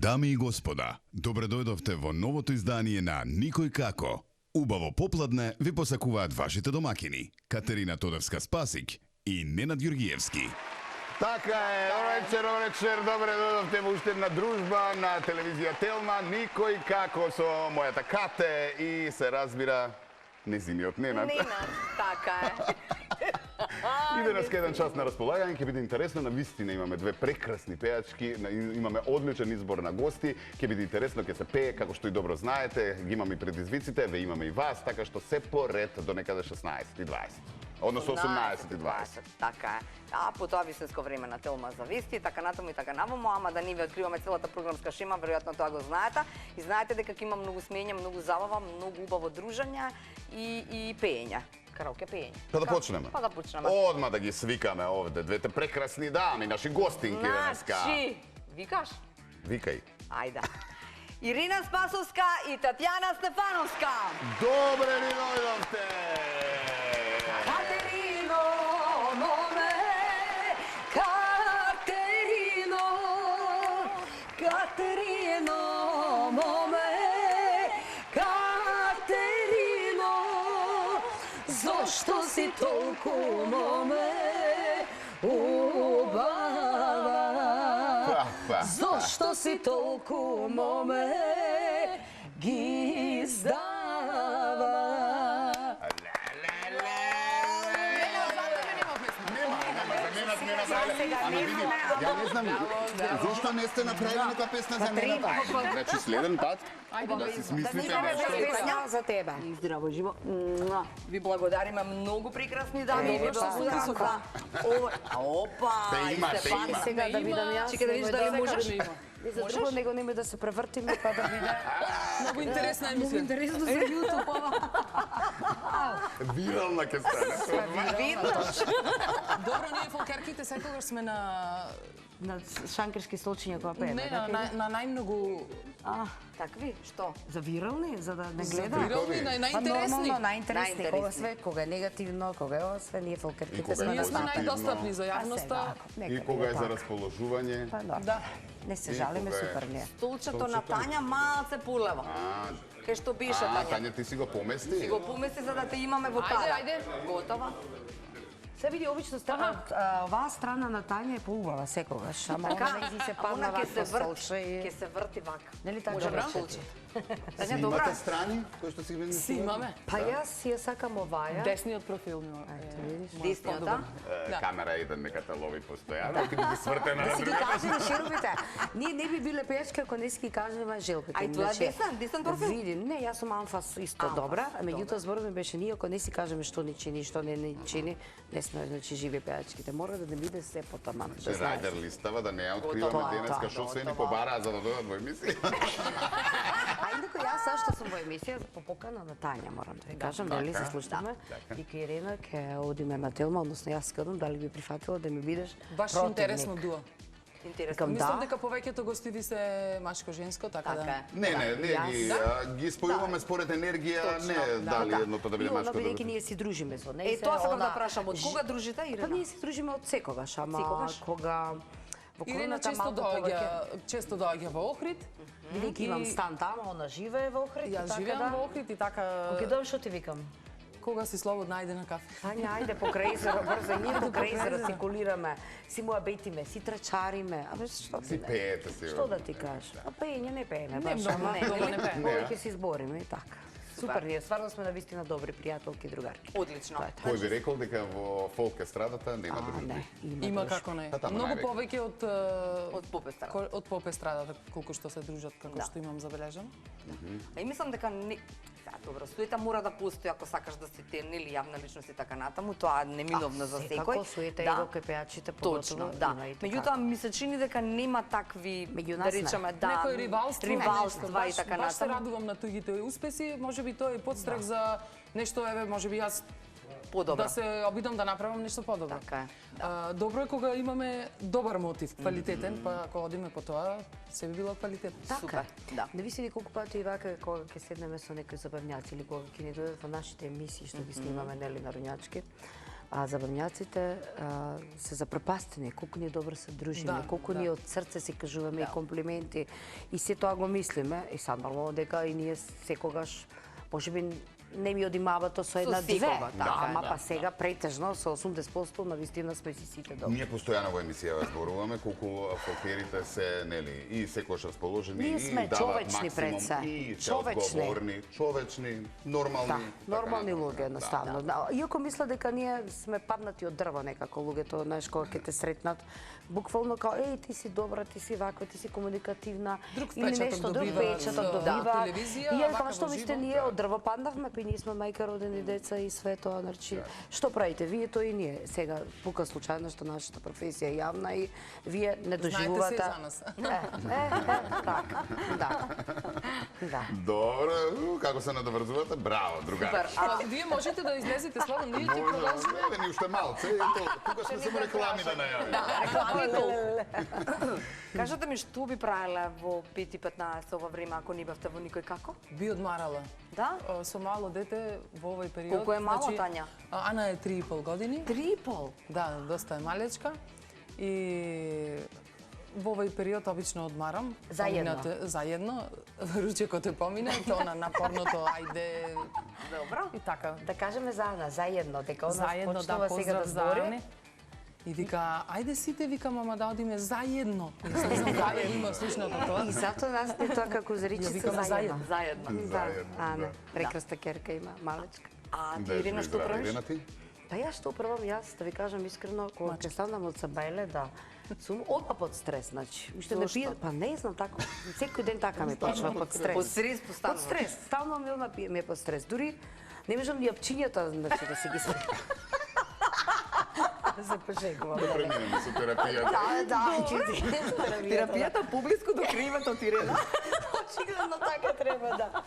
Дами и господа, добре дојдовте во новото издание на Никој како. Убаво попладне ви посакуваат вашите домакини Катерина Тодорска-Спасик и Ненад Јургиевски. Така е, добро вечер, добре дојдовте во уште една дружба на телевизија Телма, Никој како со мојата Кате и се разбира незиниот Ненад. Ненад, така е. И денес еден час на располагање, ќе биде интересно, на вистина имаме две прекрасни пејачки, имаме одличен избор на гости, ќе биде интересно, ќе се пее, како што и добро знаете, ги имаме и предизвиците, ве имаме и вас, така што се поред до некаде 16:20. Односно 18:20. Така е. А потоа вистинско време на Телма зависти, така натаму и така наваму, ама да ни ви откриваме целата програмска шема, веројатно тоа го знаете. И знаете дека има многу смење, многу забава, многу убаво дружење и пеење. Караоке пеење. Па да почнеме. Па да почнеме. Одма да ги свикаме овде, двете прекрасни дами, наши гостинки денеска. Значи, викаш? Викај. Ајде. Ирина Спасовска и Татјана Стефановска. Добре ни дојдовте! Катерино, моме, Катерино, Катерино, моме, Катерино, зошто си толку, моме, убава? Зошто си толку, моме, ги издава? Ја не знам, зошто не сте направили нека песна за мене? Значи следен пат да си смислите нешто. Песня за тебе. Здраво живо. Ви благодариме многу прекрасни дами. Ви благодарам за опа. Те има. Сега да видам јас. Чекай да видиш дали можеш. И за друго него нема да се превртиме па да биде. Многу интересна емисија. Многу интересно за YouTube ова. Вирална ќе стане. Видиш? Добро, ние фолкерките секогаш сме на шанкерски случања кога пееме. не на најмногу Такви, што? За вирални, за да не гледа. вирални, Па најинтересни. нормално, најинтересни. Најинтересни. Кога све, кога е негативно, кога е ова све, ние фолкерките кога сме е Ние сме на најдостапни за јавноста. И кога е за расположување. Па да. Да. Не се жалиме, кога е? супер ние. Столчето на Тања малце пулево. Кај што пише Тања. Тања, ти си го помести? Си го помисли за да те имаме во тара. Ајде. Готова? Се види обично оваа страна на Тања е поубава секогаш, ама Така, она не се а падна она ќе се вака столче врти, и... ќе се врти вака. Нели така Може рече? столче. Си Тања, добра. имате страни кои што си ги Си имаме. Па јас ја сакам оваја. Десниот профил ми Десниот, да? Камера еден нека те лови постојано и ти ги сврте на Да си ги друга. кажеме шерупите. Ние не би биле пејачки ако не си ги кажеме желбите. Ај, тоа е десен профил? Види, не, јас сум амфас исто Амфас, добра, а меѓутоа добра. зборот ми беше ние ако не си кажеме што ни чини, што не ни чини, не сме значи живи пејачките. Мора да биде се потаман. Да знаеш. Рајдер листава да не ја Тоа, откриваме денеска што се ни готово. побараа за да дојдат во емисија. А инако јас сашто сум во емисија по покана на Тања, морам да ви кажам, дали се слушнаме. И кај Ирина ќе одиме на Телма, односно јас ќе одам, дали би прифатила да ми бидеш Баш противник? интересно дуо. Интересно. Викам, Мислам да. дека повеќето гостиви се машко-женско, така Така да. е. Не, ги спојуваме според енергија, не дали едното да биде Но машко, бидејќи другото. ние си дружиме со неја. Е, тоа сакам да прашам, од кога дружите, Па Ирина? ние си дружиме од секогаш, ама Секогаш? кога во Ирина короната често малку доаѓа во Охрид. бидејќи И- имам стан таму, она живее во Охрид, Јас така живеам да. во Охрид и така Кога дојдам што ти викам? кога си слободна ајде на кафе. Тања, ајде по крейзер, брзо, ние по крейзер циркулираме, си му бейтиме, си трчариме, абе што Си ти пеете си. Што да ти кажеш? А пеење не пееме, Не баш, многу, ама многу не пееме. повеќе се избориме и така. Супер, ние стварно сме навистина добри пријателки и другарки. Одлично. Тоа е тоа. Кој би рекол дека во фолк естрадата нема А, дружби? не, Има дружба. како не. Па таму Многу највеќе. повеќе Од попестара. од поп-естрадата, колку што се дружат, како Да. што имам забележано. А и мислам дека не... Сега, добро, суета мора да постои ако сакаш да си те нели јавна личност и така натаму, тоа е неминовно за секој. Секако суета и во кај пејачите Точно, поготово да. има и така. Меѓутоа ми се чини дека нема такви, Меѓу да нас не. речеме, да, Некој ривалство, ривалства и нешто. така Баш се натаму. радувам на туѓите успеси, можеби тоа е подстрек за нешто, еве, можеби јас Подобро. да се обидам да направам нешто подобро. Така е. Добро е кога имаме добар мотив, квалитетен, па ако одиме по тоа, се би било квалитетно. Така, Супер, да. Не ви се колку пати и вака кога ќе седнеме со некои забавњаци или кога ќе ни дојдат во нашите емисии што ги снимаме нели народњачки. А забавњаците се запрепастени, колку ние добро се дружиме, колку ние од срце си кажуваме и комплименти и се тоа го мислиме и сам нормално дека и ние секогаш можеби не ми одимавато со една-две, ама па сега претежно со 80% на вистина сме си сите добри. Ние постојано во емисија зборуваме колку фолклерите се, нели, и секојаш расположени Ние сме и дават човечни пред максимум се. и се Човечни. одговорни, човечни, нормални. Нормални луѓе едноставно. Иако мисля дека ние сме паднати од дрво некако луѓето, знаеш, кога ќе те сретнат, буквално као ти си добра, ти си ваква, ти си комуникативна Друг печаток добива, телевизија, И вака тоа што во мислите, живо. ние од дрво паднавме, па и ние сме мајка, родени деца и све тоа, значи, што правите вие, тоа и ние. Сега пука случајно што нашата професија е јавна и вие не доживувате. Знаете се и за нас. Така, да. Добро, како се надоврзувате? Браво, другари. Вие можете да излезете слободно, ние ќе Може, продолжиме. не, ни уште малце, ето, тука сме само реклами да најавиме. Кажете ми, што би правила во 5:15 ова време ако не бевте во никој како? Би одмарала. Да? Со мало дете во овој период. Колку е мало, Тања? Ана е 3,5 години. 3,5? Да, доста е малечка. И во овој период обично одмарам. Заедно? Заедно. Ручекот е помине, тоа на напорното, ајде. Добро. И така. Да кажеме за Ана, заедно, дека она Заедно, почнува сега да поздрав за збори. Ане. И вика, ајде сите, вика, мама, да одиме заедно. Јас не знам каде има слушнато тоа. И затоа нас не тоа како Ја заричица викаме заедно. Заедно. Да, Ане, прекрасна керка има, малечка. А Да, ти, Ирина, што правиш? Ирина, ти? Па јас што управам, јас да ви кажам искрено, кога ќе станам од Сабајле, да сум одма под стрес, значи. Уште не пијам, па не знам тако. Секој ден така ми почва под стрес. Под стрес постануваш. Под стрес, стално ми е под стрес. Дури не можам ни апчињата значи да си ги спрем. Да се пошегувам. Да преминеме со терапијата. Да, Терапијата поблиску до кривата од Ирина. Очигледно така треба, да.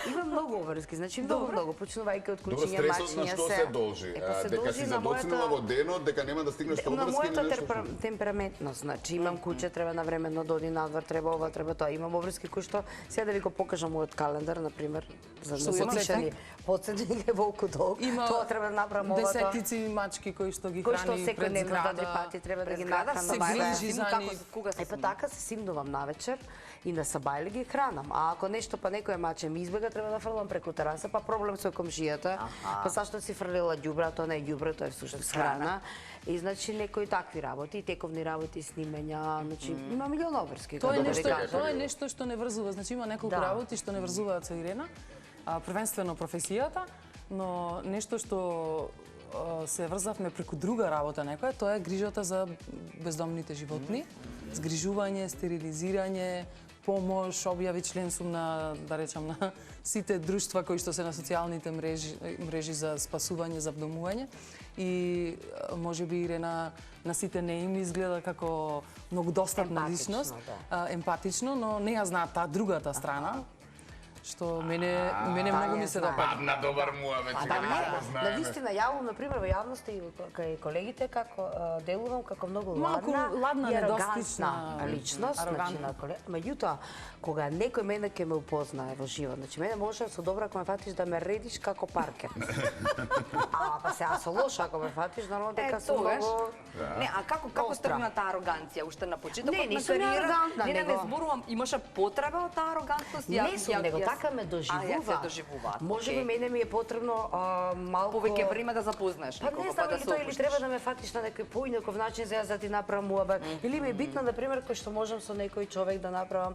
Има многу обврски, значи многу, почнувајќи од Добро, кучиња, стресот на мачиња што се должи? Па се Дека должи си на задоцнила мојата- во денот, дека нема да стигнеш до На обврски или мојата нешто? темпераментност, значи имам куќе, треба навремено да оди надвор, треба ова, треба тоа. Имам обврски кои што сега да ви го покажам мојот календар, на пример, за да се пишани подсетник е волку долг. Има Тоа треба да направам ова, тоа. десетици мачки кои што ги Кои што храни секој пред дневно зграда. 2-3 пати треба да ги Зграда нахранам. се грижи за Како- кога се Па така се симнувам навечер и на Сабајле ги хранам. А ако нешто па некој маче ми избега, треба да фрлам преку тераса, па проблем со комшијата. Па зашто си фрлила ѓубра, тоа не е ѓубре, тоа е всушност храна. И значи некои такви работи, тековни работи, снимања, значи има милион обврски. Тоа е како да ви нешто, кажам. тоа е нешто што не врзува. Значи има неколку Да. работи што не врзуваат со Ирена, првенствено професијата, но нешто што се врзавме преку друга работа некоја, тоа е грижата за бездомните животни, згрижување, стерилизирање, помош, објави член сум на, да речам, на сите друштва кои што се на социјалните мрежи за спасување, за вдомување. И можеби Ирена на сите не им изгледа како многу достапна Емпатично, личност, да. емпатично, но не ја знаат таа другата страна, што мене многу ми се знае. допаѓа. Падна добар муавет, А сега да, не не, го на знаеме. вистина јавно, например, во јавноста и кај колегите, како делувам како многу Малку ладна, и недостична, арогантна личност, значи арогантна. на колега. Меѓутоа, кога некој мене ќе ме упознае во живот, значи мене може со добро ако ме фатиш да ме редиш како паркет. Ама па сега со лошо ако ме фатиш, нормално дека сум тогаш. многу... Не, а како Остра. стргна таа арогантија уште на почетокот Не, на нисум ја кариера? арогантна, Не, не него. зборувам, имаше потреба од таа арогантност? Не сум, него така ме А, ја се доживува. доживуваат. Може би окей. мене ми е потребно малку... Повеќе време да запознаеш Па не некого, знам, да или се тоа или опуштиш. треба да ме фатиш на некој поинаков начин за јас да ти направам муабет. Или ми е битно, на пример, кој што можам со некој човек да направам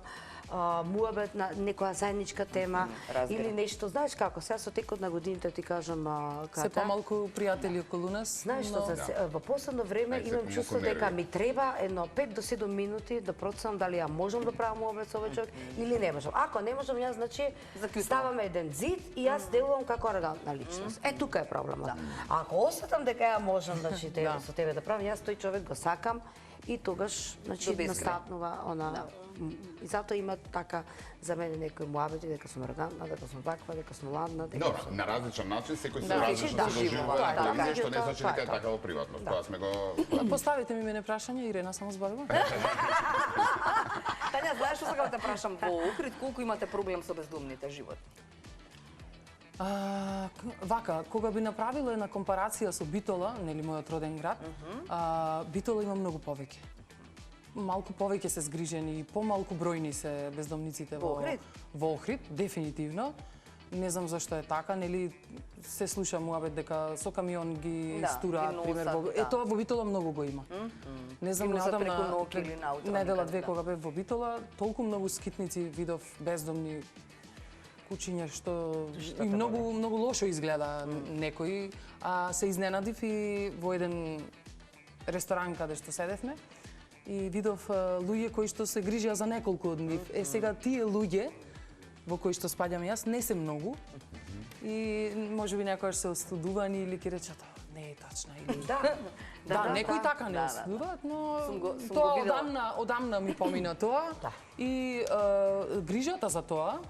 муабет на некоја заедничка тема разбирам. или нешто. Знаеш како, сега со текот на годините ти кажам, Се Ката, помалку пријатели околу нас. знаеш што, во последно време Ајде, имам се чувство помери. дека ми треба едно 5 до 7 минути да проценам дали ја можам да правам муабет со овој човек или не можам. Ако не можам, јас значи Заклучувам. ставам еден зид и јас делувам како арогантна личност. Е, тука е проблемот. А ако осетам дека ја можам значи со тебе да правам, јас тој човек го сакам и тогаш значи До безкрај. настапнува она и затоа има така за мене некои муабети дека сум арогантна, дека сум ваква, дека сум ладна, дека Добро, на различен начин, секој се Да, различно да, се доживува да, на да, телевизија, што не тоа- значи тоа е дека е тоа. така во приватност. Тоа сме го... Поставите ми мене прашање, Ирена само зборува. Тања, знаеш што сакам да те прашам, во Охрид колку имате проблем со бездомните животни? Вака, кога би направила една компарација со Битола, нели мојот роден град, Битола има многу повеќе. Малку повеќе се згрижени, помалку бројни се бездомниците во Охрид, дефинитивно. Не знам зашто е така, нели се слуша муабет дека со камион ги стураат, пример, тоа во Битола многу го има. Не знам, надам на недела-две кога бев во Битола, толку многу скитници видов бездомни кучиња што и многу лошо изгледа некои, а се изненадив и во еден ресторан каде што седевме и видов луѓе кои што се грижија за неколку од нив. Сега тие луѓе во кои што спаѓам јас не се многу и можеби некојаш се остудувани или ќе речат не е тачна или некои така не остудуваат, но тоа одамна ми помина тоа и грижата за тоа,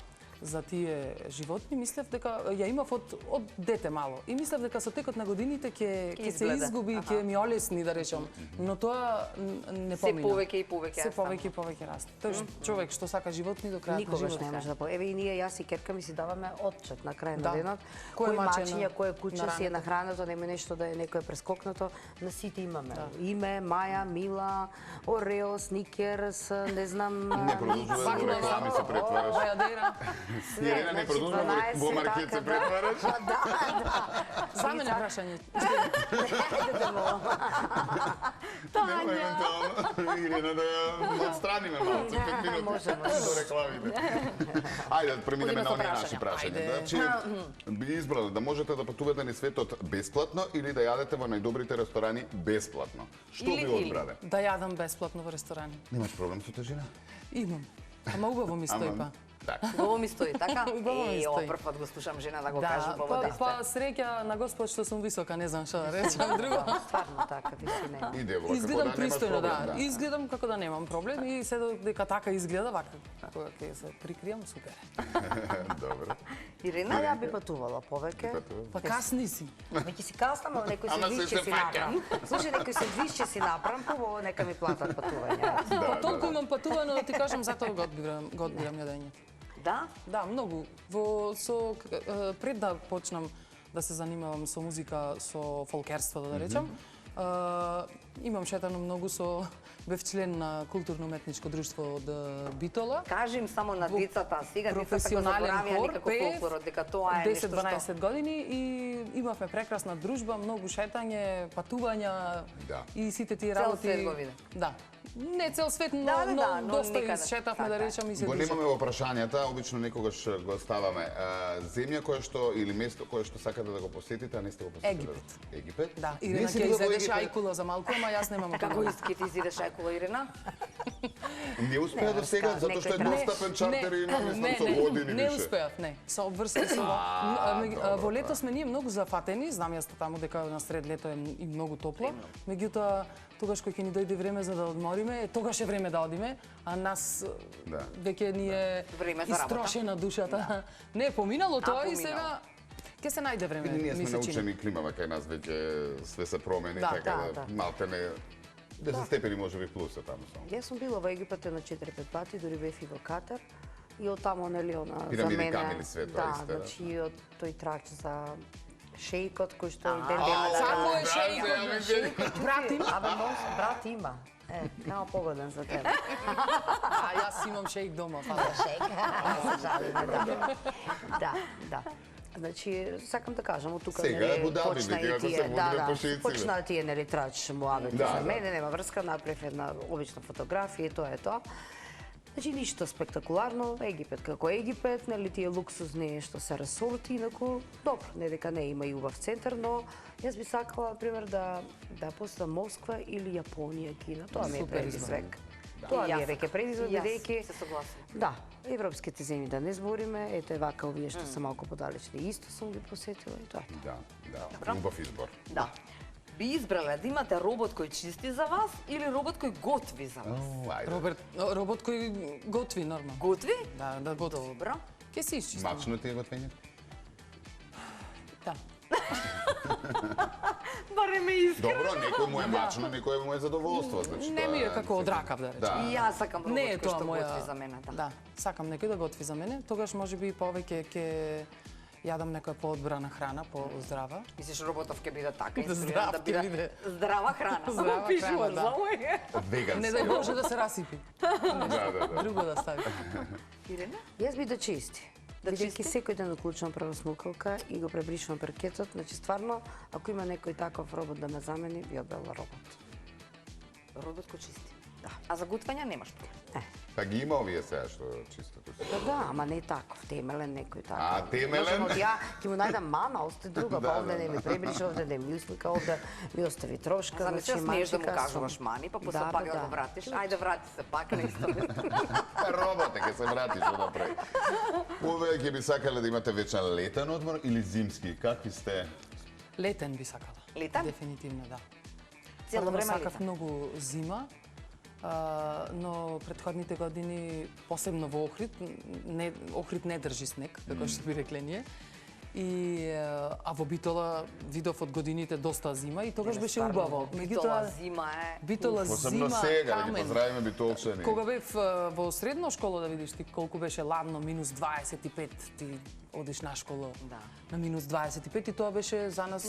за тие животни, мислев дека ја имав од дете мало. И мислев дека со текот на годините ќе се изгуби, ќе ми олесни, да речам. Но тоа не помина. Се повеќе и повеќе. Се повеќе и повеќе расте. Тој човек што сака животни до крајот на животот. Никогаш не може да Еве и ние, јас и керка ми си даваме отчет на крај на денот. Кој мачиња, кој куче си е нахрането, нема нешто да е некој прескокнато, на сите имаме. Име, Маја, Мила, Орео, Сникерс, не знам. Не продолжува во реклами се претвараш. Ирена, не продолжува во маркет се претвараш. За мене прашање. Тања. Ирена да ја отстраниме малце, 5 минути до рекламите. Ајде, преминеме на оние наши прашања. Значи, би избрала да можете да патувате на светот бесплатно или да јадете во најдобрите ресторани бесплатно. Што би одбрале? Да јадам бесплатно во ресторани. Немаш проблем со тежина? Имам. Ама убаво ми стои па. Убаво ми стои, така? Прв пат го слушам жена да го каже убаво да па среќа на Господ што сум висока, не знам што да речам друго. Стварно така, висина. Изгледам пристојно, да. Изгледам како да немам проблем и се дека така изгледа вака. Кога ќе се прикријам, супер. Добро. Ирена, Ја би патувала повеќе. Па касни си. Веќе си каснам, ама некој се виш, че си направам. Слушај, некој се виш, че си направам, побаво нека ми платат патување. Па толку имам патувано, да ти кажам, затоа го одбирам јадење. Да? Да, многу. Пред да почнам да се занимавам со музика, со фолкерство, да речам, имам шетано многу бев член на културно-уметничко друштво од Битола. Кажи им само на децата, сега децата го заборавија некако фолклорот, дека тоа е нешто што... 10-12 години и имавме прекрасна дружба, многу шетање, патувања и сите тие работи. Цел свет го виде. Да. Не цел свет, но доста изшетавме, да речам, и се го немаме во прашањата, обично некогаш го ставаме. Земја која што или место кое што сакате да го посетите, а не сте го посетили? Египет. Египет? Да, Ирена ќе изедеш ајкула за малку, ама јас немам како иски ти изедеш ајкула, Ирена? Не успеа до сега, затоа што е достапен чартер и наместен со години не више. успеав, не. Со обврски со во лето сме ние многу зафатени, знам јас таму дека на сред лето е и многу топло. Меѓутоа тогаш кој ќе ни дојде време за да одмориме, тогаш е време да одиме, а нас веќе ни е истрошена душата. Не, поминало тоа и сега ќе се најде време. Ние сме научени климава кај нас веќе све се промени, така да малте не 10 степени може би плюс е таму само. Јас сум била во Египет на 4-5 пати, дури бев и во Катар. И од таму, нели, она за мене... Камили све тоа исто, да. Значи, од тој трач за шејкот, кој што и ден Само е шејкот. Брат има? Абе, брат има. Нема погоден за тебе. А јас имам шејк дома. Шејк? Не се жалиме, да. Значи, сакам да кажам, од тука почна и тие, почна тие, нели, трач муабети за мене, нема врска, направив една обична фотографија и тоа е тоа. Значи, ништо спектакуларно, Египет како Египет, нели, тие луксузни што се ресорти, инаку, добро, не дека не има и убав центар, но јас би сакала, например, да посетам Москва или Јапонија, Кина, тоа ми е предизвик. Тоа ми е веќе предизвик, бидејќи... Се согласувам. Да, европските земји да не збориме, ето е вака овие што се малку подалечни. Исто сум ги посетила и тоа е тоа. Да, убав избор. Да. Би избрале да имате робот кој чисти за вас или робот кој готви за вас? Робот кој готви, нормално. Готви? Да, готви. Добро. Ке си изчистам. Мачно ти е готвењето? Да. Баре ме искрено. Добро, некој му е мачно, некој му е задоволство. Значи, не ми е како од ракав, да речем. И јас сакам робот кој што моја... готви за мене. Да, сакам некој да готви за мене. Тогаш може би повеќе ќе јадам некоја поодбрана храна, по-здрава. Мислиш, работов ќе биде така, Здрав инструиран да ќе биде. биде здрава храна. Здрава Пишуваш храна, да. за овој. Вегански. Не дај Боже да се расипи. Да. Друго да стави. Ирена? Јас би да чисти. Да Бидејќи чисти? секој ден уклучувам прва смукалка и го пребришувам паркетот, значи стварно, ако има некој таков робот да ме замени, би одбрала робот. Робот кој чисти. Да. А за гутвање немаш проблем. Па ги има овие сега што чисто тук. Да, ама не таков, темелен некој таков. А, темелен? Можам од ја ќе му најдам мана, осте друга, па овде не ми пребриша, овде не ми усмика, овде ми остави трошка, Замисли, значи смееш да му мачека кажуваш сум. мани, па после Да, пак да, да да. го вратиш. Ајде врати се пак на исто место. Роботе, ќе се вратиш одапред. Овие ќе би сакале да имате вечен летен одмор или зимски? Какви сте? Летен би сакала. Летен? Дефинитивно, да. Цело време сакав летен. многу зима, но претходните години, посебно во Охрид, Охрид не држи снег, како што би рекле ние. А во Битола видов од годините доста зима и тогаш беше убаво. Битола зима е. Битола Посебно зима, сега, да ги камен. поздравиме битолчани. Кога бев во средно школа, да видиш ти колку беше ладно, минус 25, ти одиш на школа Да. на минус 25 и тоа беше за нас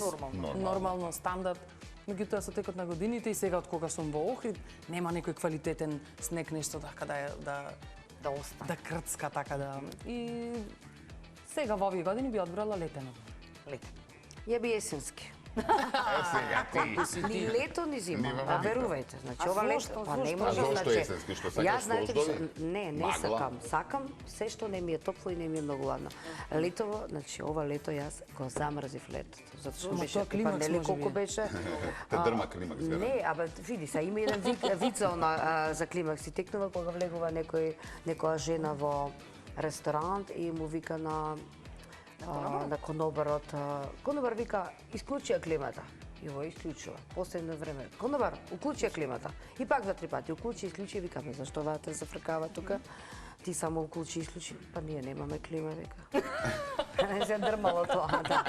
нормално стандард. Меѓутоа со текот на годините и сега од кога сум во Охрид, нема некој квалитетен снег, нешто така Да остане. да крцка така да. И сега во овие години би одбрала летен одмор. Летен. Ја би есенски. Сега ти. Ни лето, ни зима. Нема А вика. верувајте, значи А ова зошто, лето, па зошто? не А може, зошто значи. есенски? Што сакаш Јас знаете ли дождови? што? Не Магла? сакам. Сакам се што не ми е топло и не ми е многу ладно. Летово, значи ова лето јас го замрзив летото, затоа што Ама беше тоа климакс нели може колку би. беше. Те дрма климакс, верам. Не, абе види се, има еден виц за климакс и текнува кога влегува некоја жена во ресторант и му вика на конобарот. Конобар вика, исклучи ја климата. И овој исклучува. Последно време. Конобар, уклучи ја климата. И пак 2-3 пати уклучи, исклучи, викаме, зашто вата се фркава тука? Ти само уклучи, исклучи. Па ние немаме клима, вика. Не се дрмало тоа, да.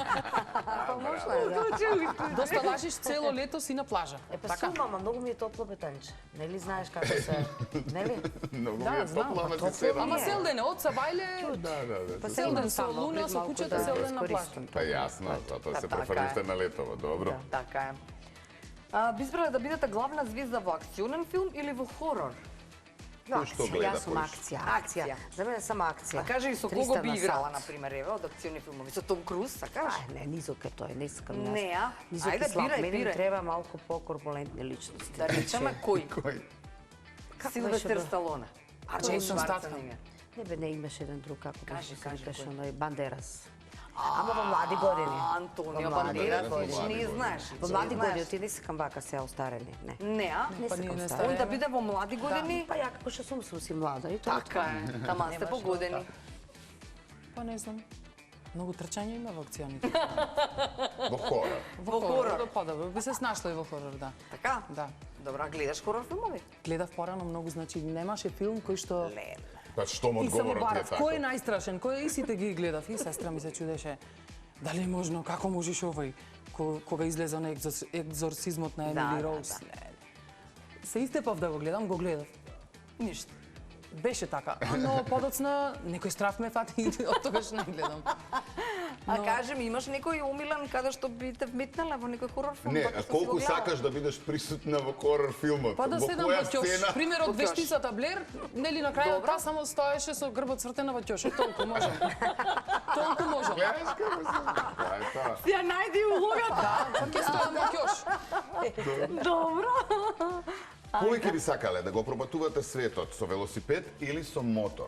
Па можно е, да. Доста лажиш цело лето си на плажа. Па сум, ама многу ми е топло, бетанче. Нели знаеш како се, нели? Многу Да, ми е знам, топло, ама топло си седам. Ама Е. сел ден од Сабајле, Да. Па Цел ден со таму, луна, пред со малку куќата, да цел ден на искористам Па тоа. јасно, затоа се така преферирате е. на летово, добро. Така е. Би избрала да бидете главна звезда во акционен филм или во хорор? Кој што гледа Јас сум поиш? акција, Акција. акција. За мене само акција. А кажи со 300 кого би на играла, сат. на пример, еве, од акциони филмови? Со Том Круз, сакаш? Ај, не, низок е тој, не сакам јас. Не, а? Низок Ајде, и слаб. бирај, Мене ми бирај. треба малку по-корпулентни личности. Да речеме кој? Кој? Како Силвестер беше бе? Сталоне. Джейсон Шварценегер. Не бе, не имаше еден друг, како Кажи, беше, се кажи, викаше кој? оној Бандерас. Ама во млади години. Антонио Во млади Бандерас, години. значи не знаеш. Во не млади знаеш. години, ти не сакам вака се остарени, не. Не, а? Не Па ние сакам не старени. Он да биде во млади години? Па ја како што сум си млада и тоа. Така е. Тама сте погодени. па не знам. Многу трчање има во акционите. Во хорор. Во хорор. Подобро, би се snašla и во хорор, да. Така? Да. Добра, гледаш хорор филмови? Гледав порано многу, значи немаше филм кој што Леле. Па што му и само одговорот ти е барав, така? кој е најстрашен, кој и сите ги гледав и сестра ми се чудеше. Дали е можно, како можеш овој кога излезе на екзорцизмот на Да, Емили да, Роуз. да. Се истепав да го гледам, го гледав. Ништо. Беше така, но подоцна некој страф ме фати и од тогаш не гледам. А кажи ми, имаш некој умилен каде што би те вметнала во некој хорор филм? Не, така а што си колку го гледала? сакаш да бидеш присутна во хорор филмот? Па да Во седам која во ќош. сцена? Пример Во од ќош. вештицата Блер, нели на крајот таа само стоеше со грбот цртена во ќошот, толку можам. Толку можам. Гледаш како се? Тоа е тоа. Си ја најди улогата. Да, па ќе стојам во ќош. Добро. Кој ќе би сакале да го пробатувате светот со велосипед или со мотор?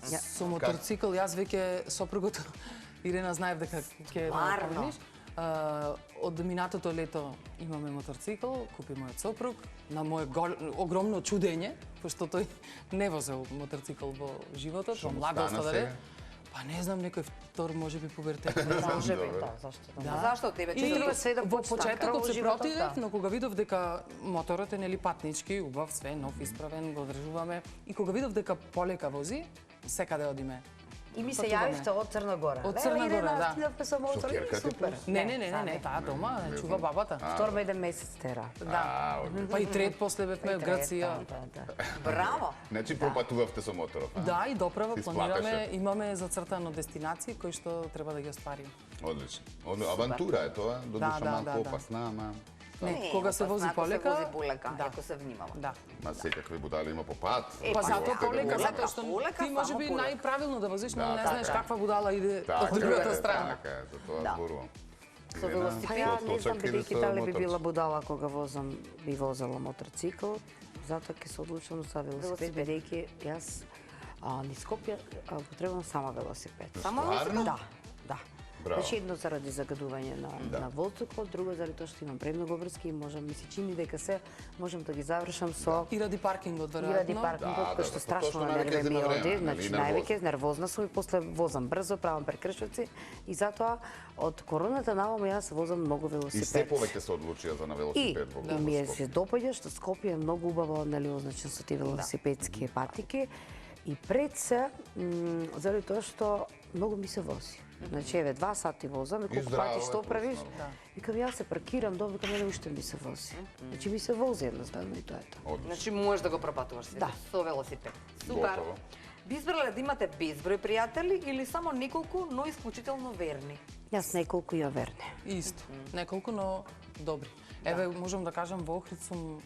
Со моторцикл, јас веќе сопругото Ирена знаев дека ќе ме Стварно? поминиш. Од минатото лето имаме моторцикл, купи мојот сопруг, на моје огромно чудење, пошто тој не возел моторцикл во животот, во му младоста стана да сега? рече. Па не знам, некој втор може би пубертет. Може би, Добро. да, зашто да. А зашто тебе? И Че треба све да во подстакра почетокот во се животот, противев, да. но кога видов дека моторот е нели патнички, убав, све нов, исправен, го одржуваме, и кога видов дека полека вози, секаде одиме. И ми Па се тука јавивте од Црна Гора. Од Црна Леле, Гора, Ирена, да. стигнавме со мотор, Шокерка ти супер. плюс? Не, таа дома чува бабата. Второ еден месец тера. Да. Па и трет после бевме во Грција. Да. Браво! Значи пропатувавте со моторот, а? Да, и доправа Си планираме, сплатеше. имаме зацртано дестинации кои што треба да ги оствариме. Одлично. Авантура е тоа, додуша да, малку да. опасна, ама... Не, кога се вози опасно, ако полека, се вози полека, да. ако се внимава. Да. Ма секакви будали има по пат. Па па затоа да. полека, Полека, затоа што полека, ти може само би полека. најправилно да возиш, но Да, не така знаеш е. каква будала иде Така од другата е, страна. Така е, за тоа Да. зборувам. Со велосипед? Па ја не знам Точак или бидејќи со дали би моторци? била будала кога би возела моторцикл, затоа ќе се одлучам за велосипед, бидејќи јас низ Скопје потребувам сама велосипед. Само Стварно? Да, да. Браво. Значи едно заради загадување на воздухот, друго заради тоа што имам премногу врски и ми се чини дека се можам да ги завршам со И ради паркингот, и ради веројатно. паркингот, кој што тоа страшно што на навеќе нерве за ми на време, оди, нели, значи нервозна. највеќе нервозна сум и после возам брзо, правам прекршоци и затоа од короната наваму јас возам многу И се велосипед. повеќе се одлучија за на И, велосипед во ми е Скопје. се допаѓа што Скопје е многу убаво, нели, означен со тие велосипедски патики. И пред се, заради тоа што многу ми се вози. Значи, еве, 2 сати возам, и колку здраво пати е што плюс, правиш? нали? Викам, јас се паркирам, добро, викам, мене уште ми се вози. Значи, ми се вози едноставно и тоа е тоа. Одлично. Значи можеш да го пропатуваш се Да. со велосипед. Супер. Готово. Би избрале да имате безброј пријатели или само неколку, но исклучително верни? Јас неколку ја верне. Исто. Неколку, но добри. Еве, можам да кажам, во Охрид сум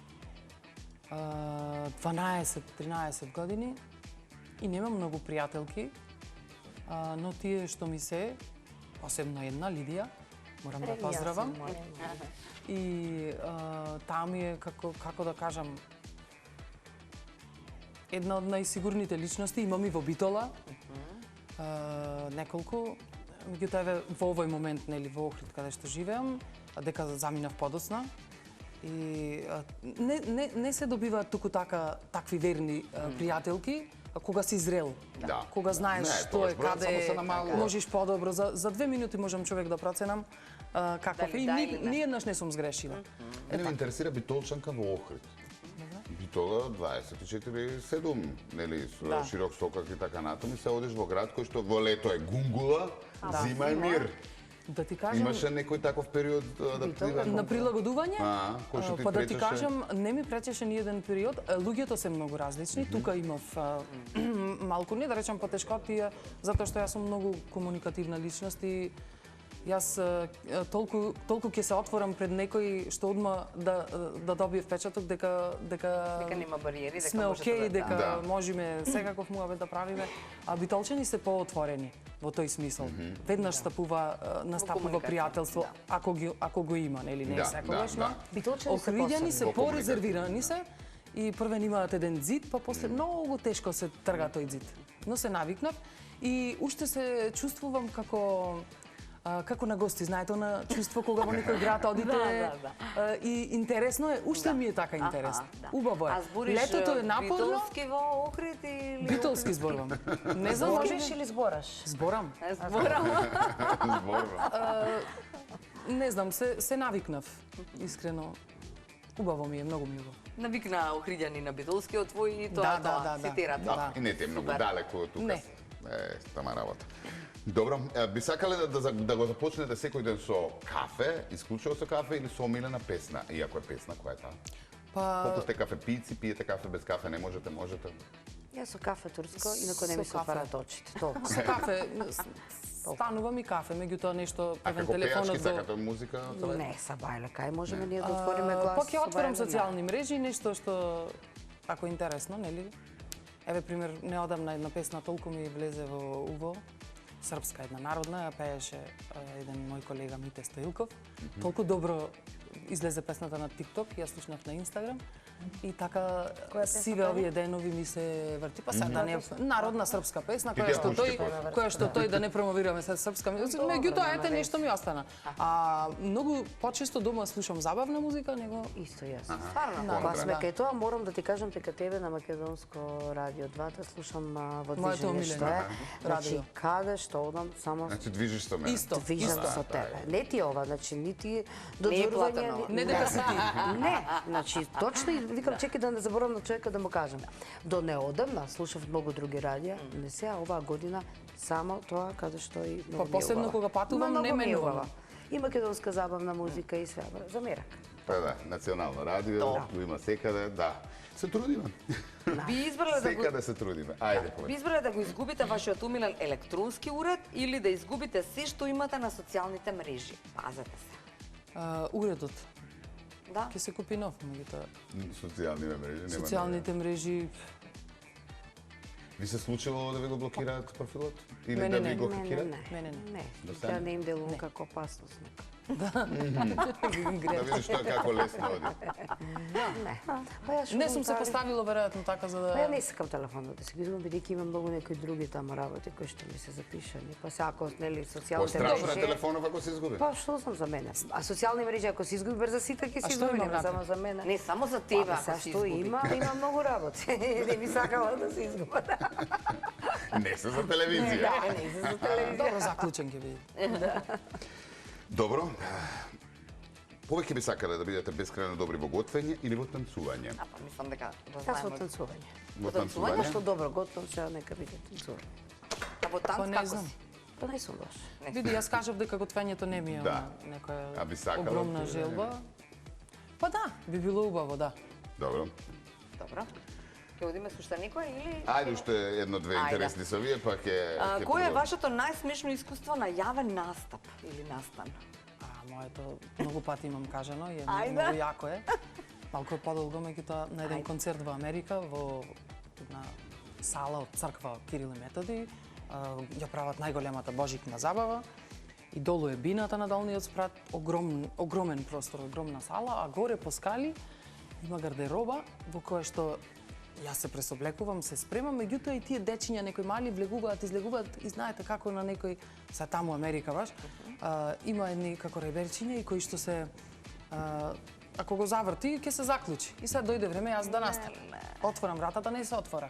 12-13 години и немам многу пријателки, но тие што ми се, посебно една, Лидија, морам да поздравам. И таа ми е, како да кажам, една од најсигурните личности, имам и во Битола, неколку, меѓутоа еве во овој момент, нели, во Охрид каде што живеам, дека заминав подоцна, и не се добиваат туку такви верни пријателки, кога си зрел, Да. кога знаеш Не, што е, тогаш бројот само каде се намалува. можеш подобро. За 2 минути можам човек да проценам каков е. И да или не. ниеднаш не сум сгрешила. Мене ме интересира битолчанка во Охрид. Битола 24/7, нели, со Да. широк сокак и така натаму, и се одиш во град кој што во лето е гунгула, зима е мир. Да ти кажам, Имаше некој таков период адаптивен? на прилагодување, кој што ти па да ти пречеше? кажам, не ми пречеше ни еден период. Луѓето се многу различни. Тука имав малку, не да речам потешкотија, затоа што јас сум многу комуникативна личност и јас толку ќе се отворам пред некој што одма да добие впечаток дека Дека нема бариери, дека сме може окей, да- дека Да. можеме секаков муабет да правиме, а битолчани се поотворени во тој смисол. Веднаш настапува комуникација, пријателство, ако го има, нели, не Да, секогаш, да, но Битолчани се Охриѓани посебни. се Во порезервирани се и првен имаат еден зид, па после многу тешко се трга тој зид. Но се навикнав и уште се чувствувам како на гости, знаете, на чувство кога во некој град одите и интересно е, уште ми е така интересно. Убаво е. А збориш Летото е напорно, битолски во Охрид или... битолски зборувам. Не знам, може Збориш или збораш? зборам. Зборам. Зборно. Не знам, се навикнав, искрено. Убаво ми е, многу ми е убаво. Навикна Охриѓани на битолскиот твој и Да, тоа, да. цитирате. Да, и не те е многу Супер. далеко од тука. Не. Тама работа. Добро, би сакале да го започнете секој ден со кафе, исклучиво со кафе или со омилена песна? И ако е песна, која е таа? Па, Колку сте кафе пици, пиете кафе без кафе, не можете? Јас со кафе турско, инако не Со ми се кафе. отварат очите. Толку. со кафе, станува ми кафе, меѓутоа нешто, А превен како пејачки телефонот го... сакате музика? Не, са бајле, кај можеме ние да отвориме глас. Па ќе со отворам бајле, социјални мрежи, нешто што, ако е интересно, нели? Еве, пример, неодамна една песна толку ми влезе во уво, српска, една народна, ја пееше еден мој колега Мите Стоилков. Толку добро излезе песната на TikTok, ја слушнав на Инстаграм. И така сиве овие денови ми се врти, па сега да не народна српска песна ти ја пушти после. која што тој да не промовираме се српска, меѓутоа ете нешто ми остана. А многу почесто дома слушам забавна музика, него Исто јас. Стварно. Кога сме кај тоа, морам да ти кажам дека тебе на Македонско радио 2 да слушам во Моето движење што омилено е. Значи, радио. каде што одам, само Значи движиш со мене. исто. движам со тебе. Не ти ова, значи, нити платено додворување. ова. Не дека си ти. Не, значи, точно и викам, чекай да не заборавам на човека да му кажам. До неодамна слушав многу други радија, не сега оваа година Само тоа каде што и Па посебно кога патувам, не менувам. И македонска забавна музика и све. За мерак. Па да, национално радио, го има секаде, да. Се трудиме. Би избрале да го Секаде се трудиме. Ајде, Би повеќе. избрале да го изгубите вашиот умилен електронски уред или да изгубите се што имате на социјалните мрежи. Пазете се. Уредот. Да. Ќе се купи нов, меѓутоа. Социјални мрежи, нема. Социјалните мрежи Ви се случило да ви го блокираат профилот? Или Мене да не. ви го Не, хакираат? Мене не. Не, Достане? тя не им делува како опасност. нека. Да видиш тоа како лесно оди. Не. Па јас Не сум се шутам, поставила веројатно така за Па ја да не сакам телефонот да се ги изгубам, бидејќи имам многу некои други таму работи кои што ми се запишани. Па се ако нели социјалните Пострашно е мрежи. телефонот ако се изгуби. Па што знам за мене. А социјални мрежи ако се изгуби брза сите ќе А се што изгуби, има нема врата? само за мене. Не само за тебе, Па, ако сега се што изгуби. има многу работи. Не би сакала да се изгубат. Не се за телевизија. Да, не се за телевизија. добро заклучен ќе биде. Добро. Повеќе би сакале да бидете бескрајно добри во готвење или во танцување? А, па мислам дека го Јас во знаеме. танцување. Во танцување, Нешто танцување? добро готвам, сега нека биде танцување. А во Па танц не како знам. си? Па не сум лош. Види, јас кажав дека готвењето не ми е Да. она некоја А би сакала огромна ти, желба. Па да, би било убаво, да. Добро. Добро. Ќе одиме со уште некој или Ајде уште едно-две Ајде. интересни со вие, па ќе... ќе Кој е продолжиме. вашето најсмешно искуство на јавен настап или настан? Моето многу пати имам кажано и Ајде. многу јако е. Малку подолго, меѓутоа на еден концерт во Америка, во една сала од црква Кирил и Методи, ја прават најголемата божикна забава и долу е бината на долниот спрат, огромен простор, огромна сала, а горе по скали има гардероба во која што јас се пресоблекувам, се спремам, меѓутоа и тие дечиња некои мали влегуваат, излегуваат и знаете како на некој са таму Америка баш. Има едни како реберчиња и кои што се ако го заврти ќе се заклучи. И сега дојде време јас да наставам. Отворам вратата, не се отвора.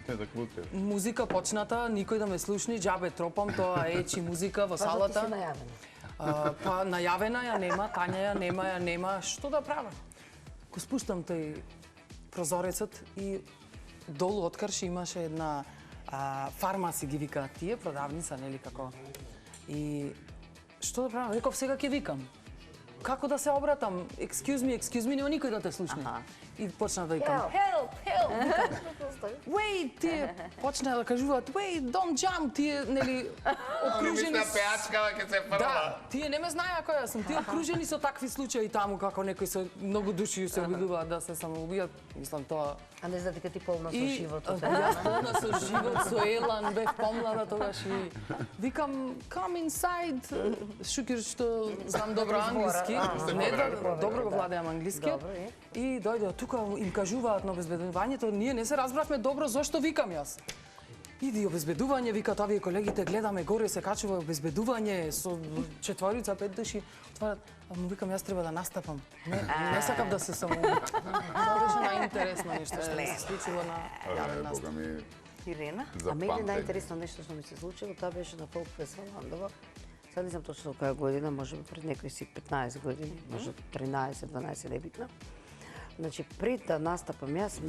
Не да клуче. Музика почната, никој да ме слушни, џабе тропам тоа ечи музика во Па зато ти салата. си најавена. Па најавена ја нема, Тања ја нема, што да правам? Го спуштам тој прозорецот и долу од крш имаше една фармаси ги викаат тие, продавница, нели како. И што да правам? Реков сега ќе викам. Како да се обратам? Excuse me, нема никој да те слушне. И почнав да викам, help, wait, тие почна да кажуваат, wait, don't jump, тие, нели, окружени пеачкава ќе се Да, тие не ме знаеа која сум. Тие окружени со такви случаи таму, како некои со многу души се обидуваат да се самоубијат. Мислам тоа. А не знаете дека ти полна со И животот. јас полна со живот, со елан, бев помлада тогаш и викам come inside. Шукир што знам добро англиски, не да добро го владеам англискиот. Добро, е. И дојде тука им кажуваат на обезбедувањето, ние не се разбравме добро зошто викам јас. Иди обезбедување, викат овие колегите, гледаме горе се качува обезбедување со 4-5 души. Отварат, а му викам јас треба да настапам. Не сакам да се самоубијам. Тоа беше најинтересно нешто што ми се случило на јавен настап. Бога ми, Ирена? А мене запамтени. најинтересно нешто што ми се случило, тоа беше на Фолк Фестивал Ландова. Сега не знам точно која година, може би пред некои си 15 години, може 13, 12, небитно. Значи, пред да настапам јас,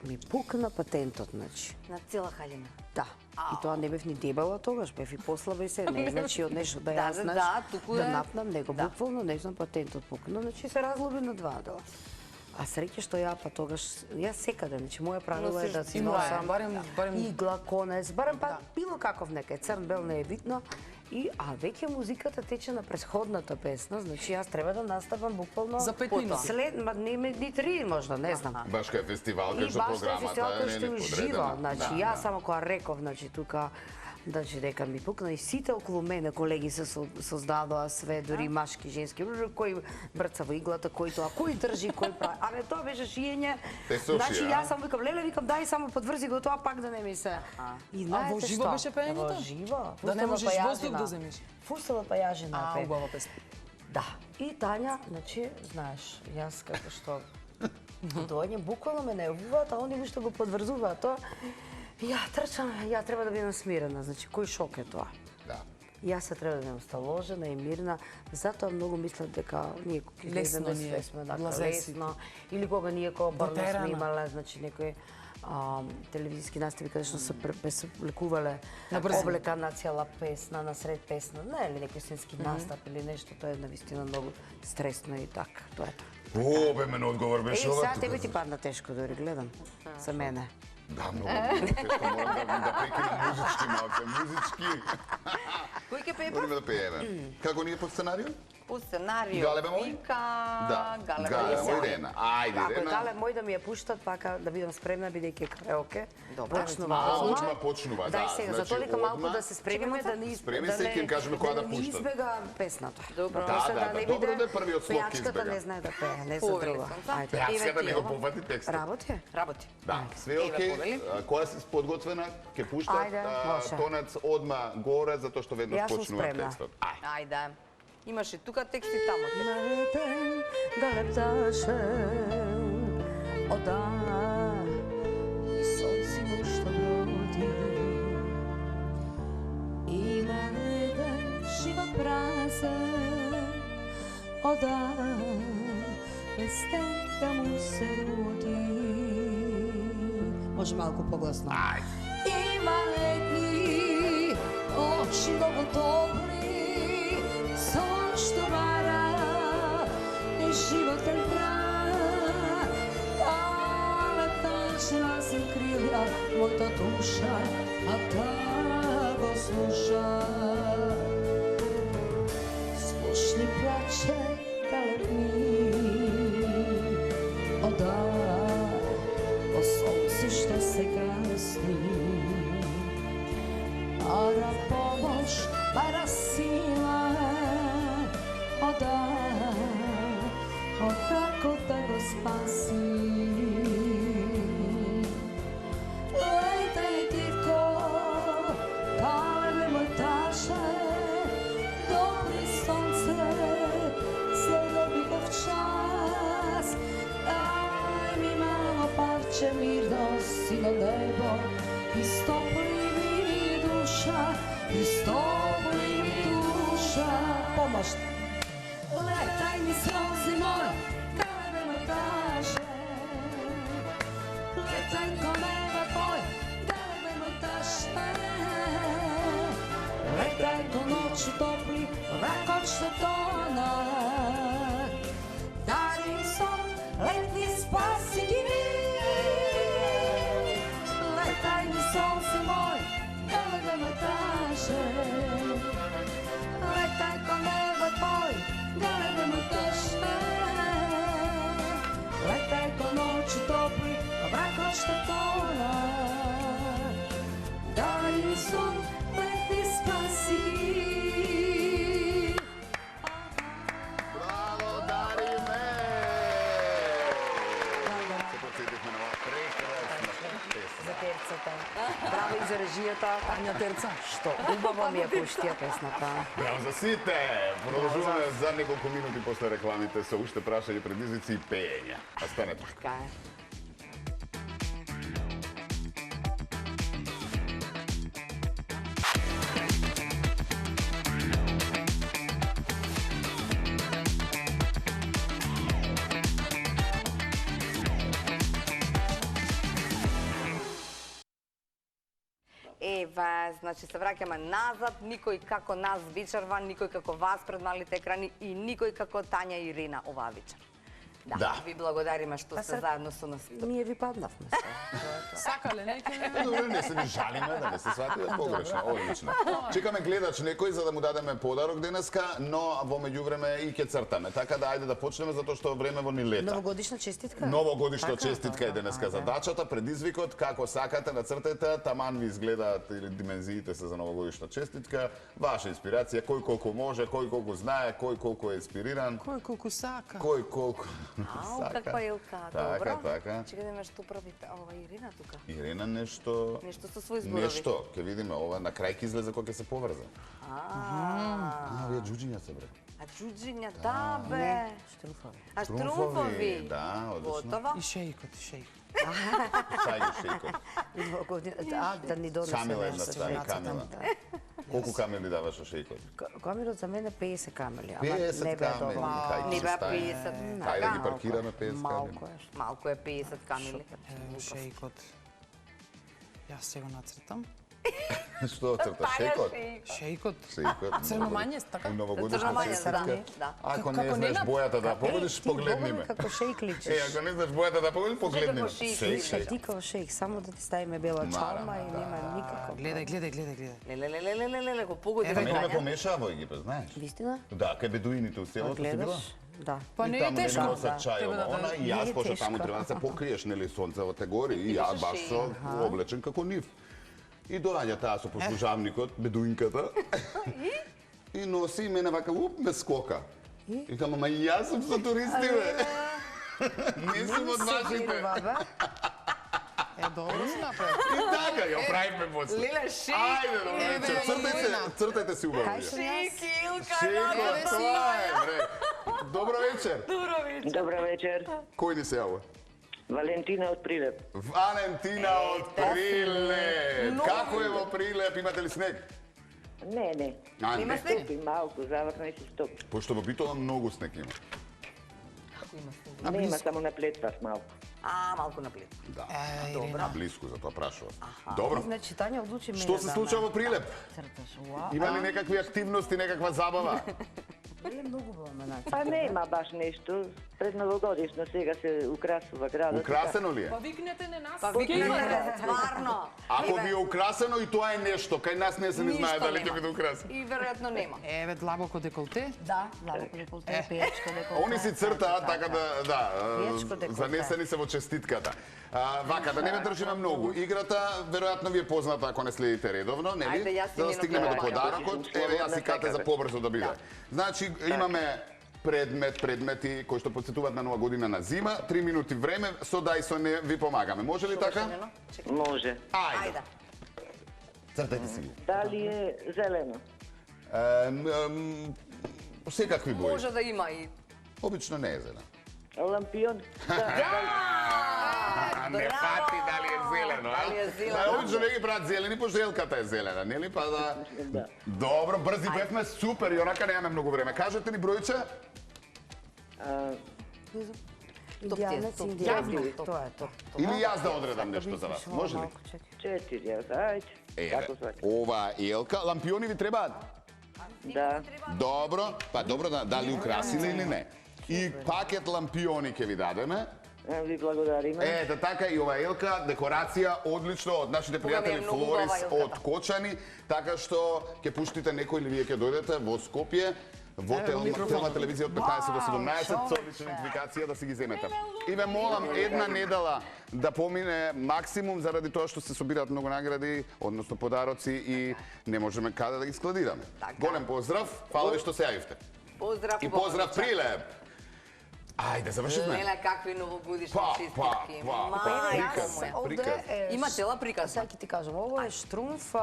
ми пукна патентот, значи. На цела халина. Да. И тоа не бев ни дебела тогаш, бев и послаба и се, не значи од нешто да јас, знаеш, да, туку да е. напнам, него буквално, не знам, патентот пукна, значи се разлоби на два дела. А среќа што ја па тогаш, јас секаде, значи моја правило е да си Има е, носам барем игла, конец, барем па било каков нека е, црн, бел не е битно. А веќе музиката тече на претходната песна, значи јас треба да наставам буквално За 5 минути. След, ни 3 можда, не знам. Баш кај фестивал, И кај што баш тој програмата фестивал кој што е ужива, неподредена. значи јас само кога реков, значи тука дека ми пукна и сите околу мене колеги се создадоа све, дури машки, женски, кој брца во иглата, кој тоа, кој држи, кој прави. Абе тоа беше шиење. Те суши, Значи а? јас само викам леле, викам дај само подврзи го тоа пак да не ми се. И знаете во живо што? беше пеењето? Во живо. Да не Пустела можеш Пајажина. воздух да земиш? Пустела Пајажина пее. убава песна. Да. И Тања, значи, знаеш, јас како што доаѓам, буквално ме најавуваат, а они уште го подврзуваат тоа. Ја трчам, ја треба да бидам смирена, значи кој шок е тоа? Да. Јас се треба да бидам сталожена и мирна, затоа многу мислам дека ние кога ќе Лесно излеземе ни е, све сме така блазеси. лесно, или кога ние кога барно Дотерано. сме имале, значи некој телевизиски настави каде што се облекувале Набрзо. облека на цела песна, на сред песна, не или некој сценски настап или нешто, тоа е навистина многу стресно и така, тоа е тоа. О, бе, мен одговор беше ова. Сега тебе ти падна тешко, дори гледам, за мене. Да, многу тешко, морам да прекинам музички малко, музички. Кој ќе пее? Одиме да пееме. Како ние по сценарио? По сценарио. Галебе мој? Вика... Да, Галебе Галебе мој. мој Ирена. Ајде, Ако е Ирена. Гале мој да ми ја пуштат, пака да бидам спремна, бидејќи караоке. Добро. Почнува. Одма почнува, да. Дај сега, за Значи, толика малку одма- да се спремиме, да не Спреми се, ќе им кажеме која да не пуштат. избега песната. Добро. Да, После да, не добро биде, да е првиот слог ќе пејачката избега. не знае да пее, не за Повели друго. сум, да. Ајде. Пејачката не го Еве ти попати текстот. Работи? Работи. Да, све Еве, окей. повели. Која си подготвена? Ќе пуштат Ајде, може. тонец одма горе, затоа што веднаш Јас сум почнува спремна. текстот. Ајде. Ајде. Имаш и тука текст и таму текст. Налетен да лепташе ода и сонце му што броди. Има еден живот празен ода без тека му се роди. Може малку погласно. Има едни очи многу добри, сон што вара е животен прах. Але таче разим крилја мојата душа, а та го слуша. Слушни плаче галебни, ода по сонце што се гасни. Ара помош, ара сила, ода, како да го спаси. Лејте титко, галебе мој таше, добри сонце, се добив час. Дај ми мало парче мирност и на небо, истопли ми душа, истопли ми душа. Помош! Летай ми слози мој, галебе мој таше. Летай ко неба твој, галебе мој таше. Летай ко ночи топли, вракот што тона. Дари ми сон, летни спаси ги ми. Летай ми сонце мој, галебе мој таше. Летай ко неба твој, галебе мој таше. Летай ко ночи топли, вракот што тона. Дари ми сон, летни спаси ги. Браво, Дариме! Се подсетихме на ова прекрасна песна. За терцата. Браво и за режијата. Ања Терца. Што убаво ми ја пуштија песната. Браво за сите! Продолжуваме за неколку минути после рекламите со уште прашање, предизвици и пеење. Останете. Така е. Ева, значи се враќаме назад, никој како нас вечерва, никој како вас пред малите екрани и никој како Тања и Ирина оваа вечер. Да. Ви благодариме што сте сега- заедно со нас. Ние ви паднавме. Сакале неќе? Добре, не се ни жалиме, да не се свати да погрешно, одлично. Чекаме гледач некој за да му дадеме подарок денеска, но во меѓувреме и ќе цртаме. Така да ајде да почнеме затоа што времево ни лета. Новогодишна честитка? Новогодишна Така? честитка е денеска задачата, предизвикот, како сакате нацртете, таман ви изгледаат или димензиите се за новогодишна честитка, ваша инспирација, кој колку може, кој колку знае, кој колку е инспириран, Кој колку сака? кој колку Ау, сака. каква Илка, Така, добро. така. Чекай да ме што прави ова Ирина тука. Ирина нешто... Нешто со своји зборови. Нешто, ќе видиме, ова на крај ќе излезе кога ќе се поврзе. Овие джуџиња се бре. А джуџиња, да бе. Штруфови. А штрумфови. Да, одлично. Готово. И шејкот, и шејкот. Сајде шејкот. Да ни донесе Камила една нешто. стани, Камила. Колку камели даваш од шејкот? Камилот за мене 50 камели, ама 50 не беа камели. доволно. Кај Не ќе беа стане? 50. Кај да ги Така. паркираме 50 камели? Малко е. Малку е 50 камили. Шејкот. Јас ќе го нацртам. Што црта? Шекот? Шејкот. Шекот. Црномање, така? Новогодишна Црномање, честитка. да. Ако не Како не знаеш на- бојата да погодиш, погледни ме. Како шейк Е, личиш. ако не знаеш бојата да погодиш, погледни ме. Како шик, Шейк, шик. шейк. Ти kao шейк, само да ти ставиме бела чалма и нема никако. Гледај. Леле, го погоди Еве, Мене ме Вања. помешаа во Египет, знаеш? Вистина? Да, кај бедуините у селото си била. Гледаш? Да. Па И не е таму тешко. не носат чај, Треба да ова, она, и Не јас, е пошто таму тешко. треба да се покриеш, нели, сонцево те гори, и И јас беше баш со облечен како нив. И доаѓа таа со послужавникот, бедуинката, и носи и мене вака, ме скока. И кама, ма и јас сум со туристи, бе. Не сум од вашите. Е, добро си направи. И така, ја правиме после. Леле, шик. Ајде, добро Еве, вечер, цртајте си убаво. Кај сум јас? Шик, Илка, Шеко, Еве си. тоа е, бре. Добро вечер. Добро вечер. Кој ни се јава? Валентина од Прилеп. Валентина од Прилеп. Како е во Прилеп? Имате ли снег? Не. А, Нема не. снег? Стопи малку, заврна и се стопи. Пошто во Битола многу снег има. Нема, само наплетваш малку. Малку наплет. Да. Добра. Блиску, затоа прашувам. Добро. Значи, Тања одлучи мене Што се да случува ме во Прилеп? црташ. Уау. Има ли некакви активности, некаква забава? Или многу во ме начи. Па нема баш нешто. Пред новогодишно сега се украсува градот. Украсено ли е? Па викнете на нас. Па викнете, стварно. Ако ви е украсено и тоа е нешто, кај нас не се не знае Ништо дали ќе нема. биде украсено. И веројатно нема. Еве, длабоко деколте. Да, длабоко деколте, пијачко деколте. Они си цртаат така да, Пијачко деколте. занесени се во честитката. Вака, да не ме држиме многу. Играта, веројатно ви е позната ако не следите редовно, нели? Ајде, јас За да именно стигнеме до гледам. подарокот. Еве, јас и Кате за побрзо да биде. Значи, имаме предмети кои што подсетуваат на нова година на зима, 3 минути време, со да и со не ви помагаме. Може ли така? Може. Ајде. Ајде. Цртајте си ги. Дали е зелено? Секакви бои. Може да има и... Обично не е зелен. Лампион? Не фати дали е зелено, а? Дали е зелено. Обично не ги прават зелени, пошто елката е зелена, нели? Па да... Добро, брзи бевме, супер, и онака немаме многу време. Кажете ни бројче? Индијанец, Топ. индијанец. Тоа е тоа. Или јас да одредам нешто за вас, може ли? 4, ајде. Еве, Како сваќа? ова е елка, лампиони ви требаат? Да. Добро, па добро, дали украсили или не? И пакет лампиони ќе ви дадеме. Ви благодариме. Ете така и ова елка, декорација одлично од нашите Кога ми е пријатели многу Флорис убава елката. од Кочани, така што ќе пуштите некој или вие ќе дојдете во Скопје, во Телма телевизија од 15 до 17 со одлична идентификација да си ги земете. И ве молам една недела да помине максимум заради тоа што се собираат многу награди, односно подароци и не можеме каде да ги складираме. Така. Голем поздрав, фала ви што се јавивте. Поздрав. И поздрав Прилеп. Ајде, завршивме. Леле, какви новогодишни Па, честитки. приказ, Мајко моја. приказ. Има цела приказна. Сега ќе ти кажам, ово е штрумф,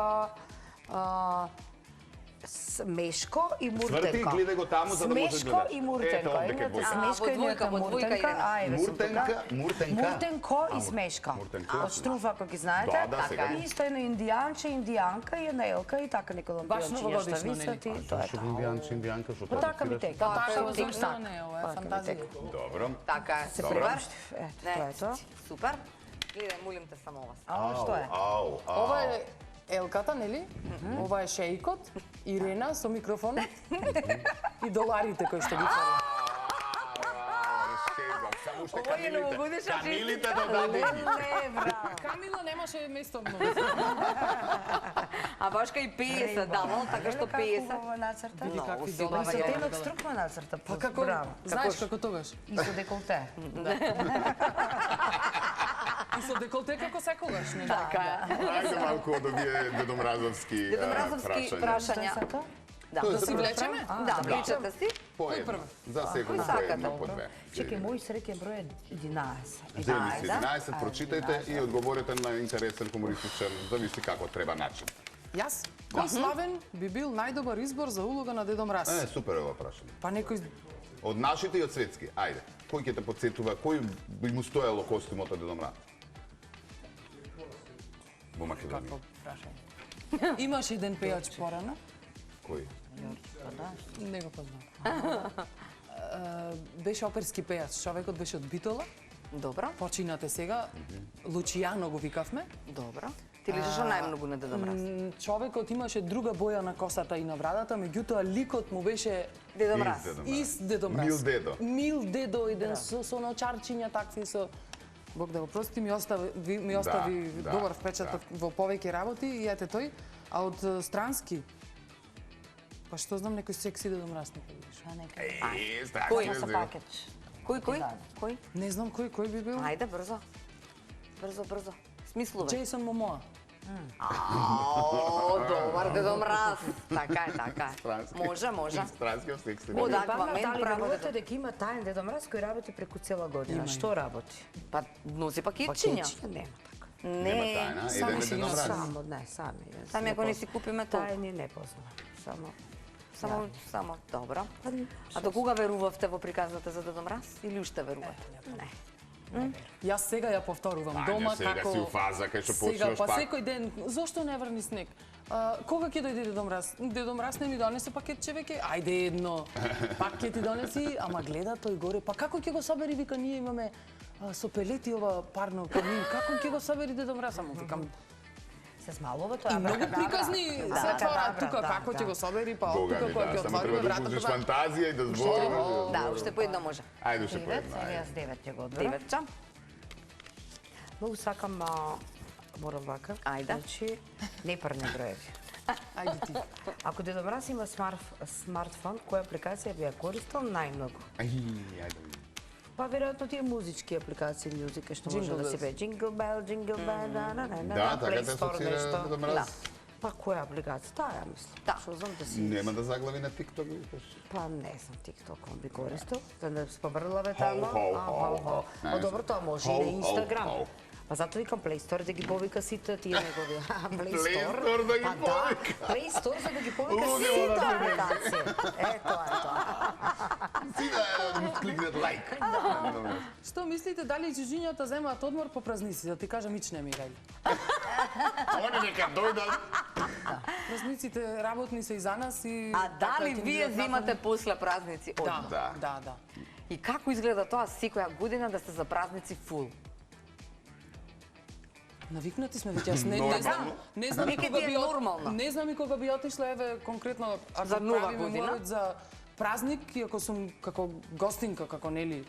смешко и муртенка. Сврти, гледај го таму за да може да Смешко гледаш. и муртенка. Ето, овде ке Имате двојка. смешко во и двојка, во двојка, муртенка. Ирена. Ајде, Муртенка, муртенка. Муртенко и смешка. Муртенко. Од штрумф, ако ги знаете. Да, да, сега. И исто едно индијанче, индијанка и една елка и така некој Баш лампионче новогодишно, што висат нели? и тоа е тоа. Индијанка, што Па така ми тека. Така го Тик-так. зашто не, ова е Така ми фантазија. тека. Добро. Така е. Се Супер. преврштив. Ето, тоа е тоа. Супер. Гледај, молим те само вас. А ова што е? Ау, Ова е елката, нели? Ова е шејкот, Ирена со микрофон и доларите кои што ги фали. Само уште Ова е новогодишна Камилите честитка. додадени. Не, бра. Камила немаше место многу. А башка и пее се давал, така што пее се. Како нацрта? Види какви си добри убава Со ја. телок струкма нацрта. Па како, Браво. знаеш како тогаш? И со деколте. И со деколте како секогаш, нели? Така е. Ајде малку од овие дедомразовски Дедомразовски прашања. прашања. Сака? Да, Да си влечеме? Да, влечете си. По едно. За секој по сакате? едно, по две. Чекај, мој среќен број е 11. Земи си 11, Ајде, прочитајте и одговорете на интересен хумористичен, зависи како треба начин. Јас? Кој славен би бил најдобар избор за улога на Дедо Мраз? Супер е ова прашање. Па некој Од нашите и од светски. Ајде. Кој ќе те подсетува, кој би му стоело костумот од Дедо Мраз? Во Македонија. како прашање. Имаш еден пејач порано? Кој? Не го познавам. Беше оперски пејач, човекот беше од Битола. Добро, Починате сега. Лучијано го викавме. добро. Ти личеше најмногу на Дедо Мраз. Човекот имаше друга боја на косата и на брадата, меѓутоа ликот му беше Дедо Мраз. ист Дедо Мраз. Мил дедо. Мил дедо, еден со ночарчиња такви, со... Бог да го прости, ми остави Да, добар впечаток во повеќе работи и ете тој. А од странски, па што знам, некој секси Дедо Мраз не видиш. Кој? Кој? Кој? Не знам кој би бил. Ајде, брзо. Брзо. Смислуве. Джейсон Момоа. Добар Дедо Мраз. Така е. Може. Странскиот секси. Од Па, аквамен дали право верувате дека има таен Дедо Мраз кој работи преку цела година? Што работи? Па носи пакетчиња. Пакетчиња нема така. Нема тајна, еден е Дедо Мраз. Само, не, сами. Сами ако не си купиме тоа. Тајни не познавам. Само, добро. А до кога верувавте во приказната за Дедо Мраз или уште верувате? Не. Јас сега ја повторувам Тања, дома сега како... си у фаза кај што Сега, почнуваш па пак. секој ден, зошто не врни снег? Кога ќе дојде Дедо Мраз? Дедо Мраз не ми донесе пакетче веќе? Ајде едно. Пак ќе ти донеси, ама гледа тој горе. Па како ќе го собери, вика, ние имаме со пелети ова парно камин. Како ќе го собери Дедо Мраз? Ама викам, Се смалува тоа. и многу приказни се отвораат тука, како ќе го собери, па од тука кога ќе само отвориме треба да вратата. ужиш па- фантазија и да зборуваш. Да, уште по едно може. Ајде уште по Девет, едно. сега ајде. јас 9 ќе го одберам. Девет. Многу сакам, морам вака. Ајде. Значи, непарни броеви. Ајде ти. Ако Дедо Мраз има смартфон, која апликација би ја користел најмногу? Ајде. Па веројатно тие музички апликации, музика што може Jingle да се bells. бе Jingle Bell, Jingle Bell, Да, така Play те Store асоцира нешто. Дедо Мраз. Па која апликација? Таа ја мислам. Да. Што знам да си. Нема да заглави на TikTok, викаш. Па не знам, TikTok би користил, да не спобрлаве тамо. Хоу. Па добро, тоа може и Хоу, на Инстаграм. хоу. Па затоа викам Play Store да ги повика сите тие негови. Play Store да ги Па повика. Play Store за да ги повика Луѓе сите да се апликации. Тоа е тоа. Си да му кликнат лайк. Што мислите, дали чужињата земаат одмор по празници? Да ти кажам, ич не ми гаѓа. Они нека дојдат. Празниците работни се и за нас и... А дали така ќе вие бидат земате после празници од? Да. И како изгледа тоа секоја година да сте за празници фул? Навикнати сме веќе, јас не знам и Веќе кога ти е би нормално. Не знам и кога би отишла, еве конкретно ако За нова правиме година? морот за празник, иако сум како гостинка, како нели.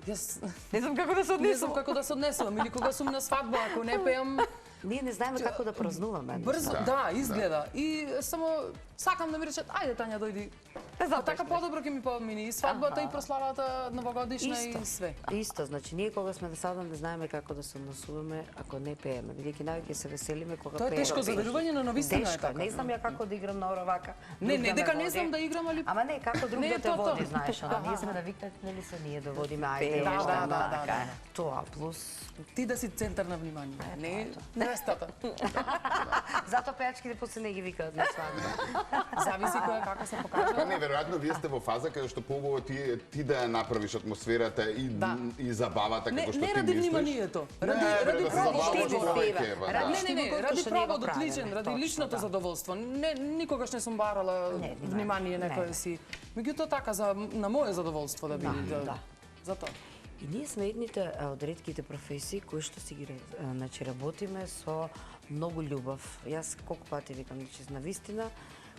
Јас Не знам како да се не знам однесувам. како да се однесувам или кога сум на свадба, ако не пеам, Ние не знаеме како да празнуваме. брзо, да, изгледа. И само сакам да ми речат, ајде Тања дојди. А така подобро ќе ми помини и свадбата и прославата новогодишна и све. Исто, значи ние кога сме на свадба не знаеме како да се однесуваме ако не пееме, бидејќи највеќе се веселиме кога Тоа е пееме. тешко за верување, но навистина е Тешко, така. не знам ја како да играм на оровака. Не, Друг да дека ме не води. знам да играм, али... Ама не, како друг Не да е те тоа води, тоа. знаеш, она ние сме навикнати, нели се ние да водиме, ајде, Пееш, нешто, да. Тоа плюс Ти да си центар на внимание, не невестата. затоа пеачките после не ги викаат на свадба. Зависи која како се Па покажа. не, веројатно вие сте во фаза каде што поубаво ти да ја направиш атмосферата и забавата Не, како што не ти ради мислиш. вниманието, Не, ради да се пробот. забаваш Штиди повеќе, себе. ба, Ради да. штиди ради што ние го пробот правиме, личен, ради точно, личното да. задоволство. Не, никогаш не сум барала Не, внимание не. некој си. Меѓутоа така на моје задоволство да биде. да. Затоа. И ние сме едните од ретките професии кои што си ги значи работиме со многу љубов. Јас колку пати викам, значи на вистина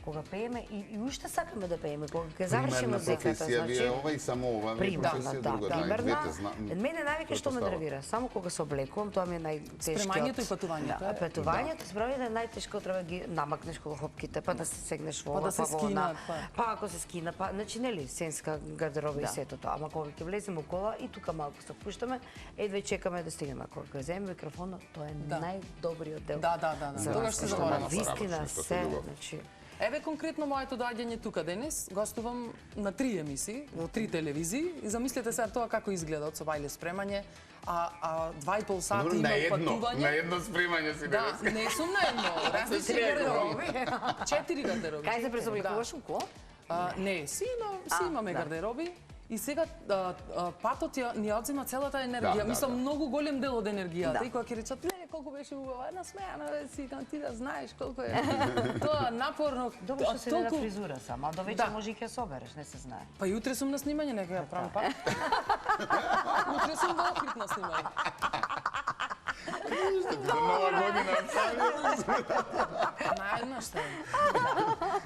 кога пееме и уште сакаме да пееме, кога ќе завршиме Примерна музиката, професија ви е значи ова и само ова ви е примерна, професија да, друга, примерна. двете знам. Мене највеќе што ме Претпоставам. нервира, само кога се облекувам, тоа ми е најтешкиот. Спремањето и патувањето, Да, патувањето, спремањето е најтешко, треба да ги намакнеш хопките, па да се сегнеш во ова, да се во она. скинат, Па ако се скина, па значи нели сенска гардероба и сето тоа, ама кога ќе влеземе во кола и тука малку се пуштаме, едве чекаме да стигнеме. Кога ќе земеме микрофонот, тоа е најдобриот дел. Да. За Тогаш нас, се што заборава. на вистина Работиш, што се се, љубов. значи Еве конкретно моето доаѓање тука денес, гостувам на 3 емисии, во 3 телевизии и замислете сега тоа како изгледа од собајле спремање, а 2,5 сати Добро, има на патување. едно спремање си Да, денес. не сум на едно, различни гардероби. 4 гардероби. Кај се презоблекуваш у кола? Не, си имаме да. гардероби. И сега патот ни ја одзема целата енергија. Да, Мислам, да. многу голем дел од енергијата. Да. И кога ќе речат, не, колку беше убава, насмеана, си, ти да знаеш колку е. Тоа напорно. добро што се не на толку- фризура само, а до вечер Да. може и ќе собереш, не се знае. Па јутре сум на снимање, нека ја правам пак. Утре сум во Охрид на снимање. За нова година Наједнаш е.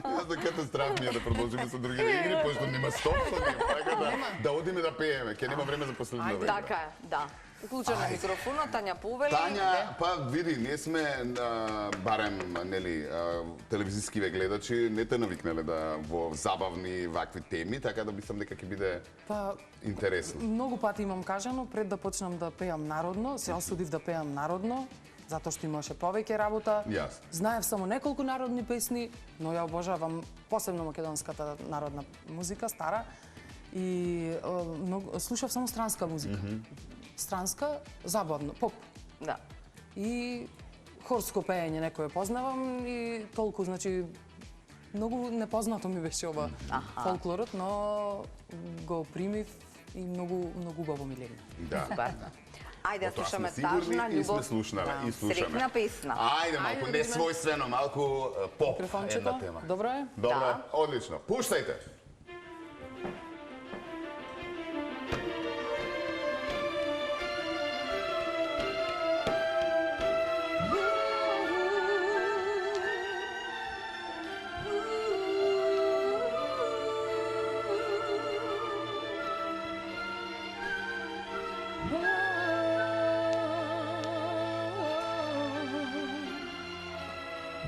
Јас да кате страх ми е да продолжиме со другите игри, пошто нема стоп со ние, така да одиме да пееме, ќе нема време за последна игра. Така е, да. Уклучен на микрофонот, Тања повели. Тања, па види, не сме барем нели телевизискиве гледачи, не те навикнале да во забавни вакви теми, така да мислам дека ќе биде Па, интересно. многу пати имам кажано, пред да почнам да пеам народно, се осудив да пеам народно, затоа што имаше повеќе работа. Јас. Знаев само неколку народни песни, но ја обожавам посебно македонската народна музика, стара. И слушав само странска музика. Странска, забавно, поп. Да. И хорско пеење некое познавам и толку, значи, многу непознато ми беше ова фолклорот, но го примив и многу убаво ми легна. Да. Супер. Ајде да Тоа слушаме сме сигурни тажна и сме љубов. слушнале, и слушаме. Срекна песна. Ајде малку Ајде, не видиме. својствено, малку поп Микрофончето, една тема. добро е? Добро, Да. одлично. Пуштајте.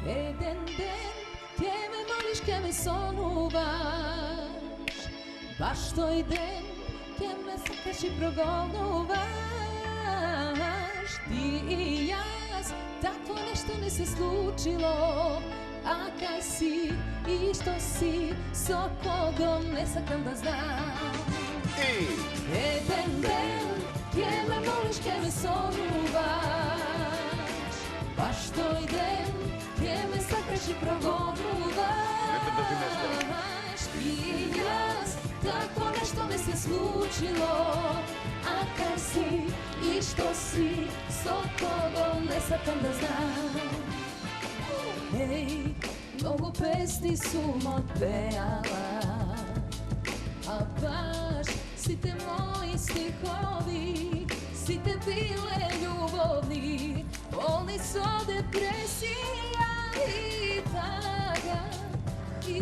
Еден ден ќе ме молиш, ќе ме сонуваш, баш тој ден ќе ме сакаш и прогонуваш. Ти и јас, такво нешто не се случило, а кај си и што си, со кого не сакам да знам. Еден ден ќе ме молиш, ќе ме сонуваш, баш тој ден ќе ме сакаш и прогонуваш. Ти и јас, такво нешто не се случило, а кај си и што си, со кого не сакам да знам. Еј, многу песни сум отпеала, а баш сите мои стихови, сите биле љубовни, полни со депресија и тага, и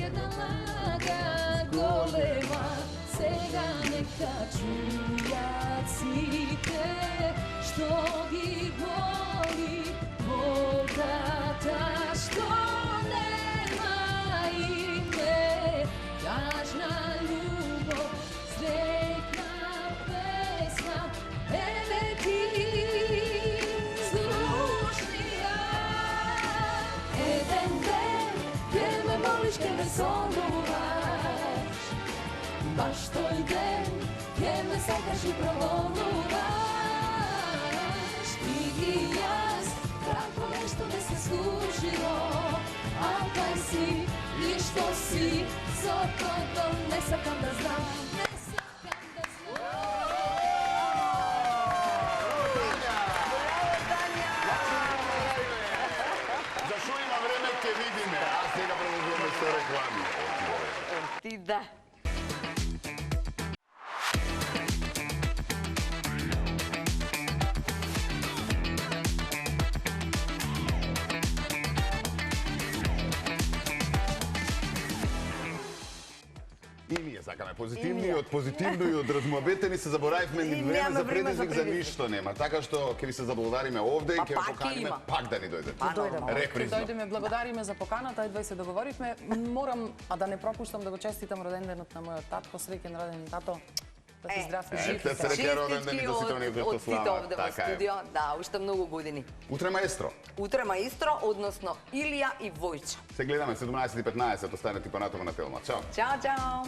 една лага голема. Сега нека чујат сите, што ги боли волката, што нема име. Тажна љубов, срекна песна, еве ти слушнија. Еден ден ќе ме молиш, ќе ме сонуваш, баш тој ден ќе ме сакаш и прогонуваш. Ти и јас, како нешто не се случило, а кај си и што си, со кого не сакам да знам. Не сакам да знам. За шо има време ќе видиме, а сега продолжуваме со реклами. Ти да. И ние сакаме позитивни, од позитивно и од размуабете ни се заборавивме ни И време немаме за време за предизвик за предизвик. ништо нема. Така што ќе ви се заблагодариме овде и Па ќе пак ви поканиме има. пак да ни дојдете. Па, нормално. Ќе Репризно. дојдеме, благодариме за поканата, ајде се договоривме. Морам, а да не пропуштам да го честитам роденденот на мојот татко, среќен роденден тато. Да си здрав и жив. Ете, среќен роденден и да сите оние кои што од сите слават. овде во Така е. студио. Да, уште многу години. Утре маестро. Утре маестро, односно Илија и Војче. Се гледаме 17:15, останете понатаму на Телма. Чао. Чао, чао.